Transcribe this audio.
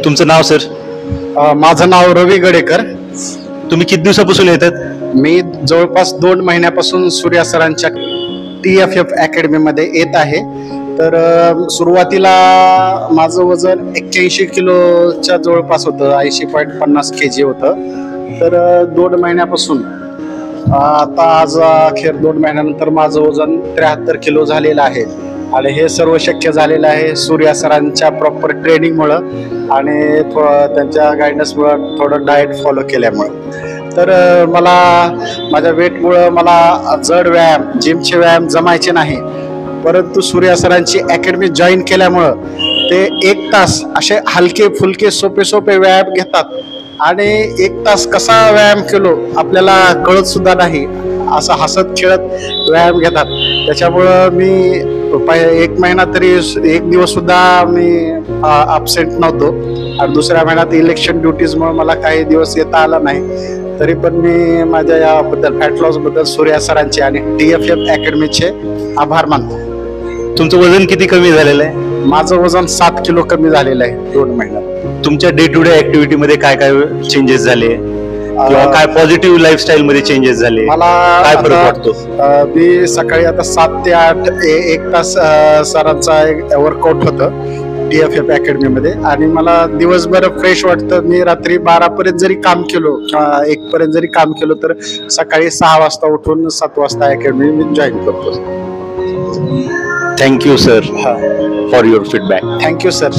तुमचं नाव सर? माझं नाव रवी गडेकर. तुम्ही किती दिवसापासून येतात? मी जवळपास 2 महिन्यापासून सूर्या सरांच्या TFF अकॅडमीमध्ये येत आहे. तर सुरुवातीला माझं वजन 81 किलोच्या जवळपास होतं, 80.50 kg होतं. तर 2 महिन्यापासून आता आज अखेर 2 महिन्यानंतर माझं वजन 73 किलो झालेलं आहे. आणि हे सर्व शक्य झालेलं आहे सूर्या सरांच्या प्रॉपर ट्रेनिंगमुळं आणि त्यांच्या गायडन्समुळं, थोडं डाएट फॉलो केल्यामुळं. तर मला माझ्या वेटमुळं मला जड व्यायाम, जिमचे व्यायाम जमायचे नाही. परंतु सूर्या सरांची अकॅडमी जॉईन केल्यामुळं ते 1 तास असे हलके फुलके सोपे सोपे व्यायाम घेतात आणि 1 तास कसा व्यायाम केलो आपल्याला कळत सुद्धा नाही, असं हसत खेळत व्यायाम घेतात. त्याच्यामुळं मी 1 महिना तरी 1 दिवस सुद्धा मी ॲबसेंट नव्हतो. आणि दुसऱ्या महिन्यात इलेक्शन ड्युटीजमुळे मला काही दिवस येता आला नाही. तरी पण मी माझ्या याबद्दल, फॅट लॉसबद्दल सूर्या सरांचे आणि TFF अकॅडमीचे आभार मानतो. तुमचं वजन किती कमी झालेलं आहे? माझं वजन 7 किलो कमी झालेलं आहे 2 महिन्यात. तुमच्या डे टू डे ऍक्टिव्हिटी मध्ये काय काय चेंजेस झाले किंवा काय पॉझिटिव्ह लाईफस्टाईल मध्ये चेंजेस झाले, मला काय फरक वाटतो? मी सकाळी आता 7 ते 8 1 तास सरांचा वर्कआउट होतं TFF अकॅडमीमध्ये आणि मला दिवसभर फ्रेश वाटतं. मी रात्री 12 पर्यंत जरी काम केलो, 1 पर्यंत जरी काम केलो, तर सकाळी 6 वाजता उठून 7 वाजता अकॅडमी मी जॉईन करतो. Thank you sir for your feedback. Thank you sir.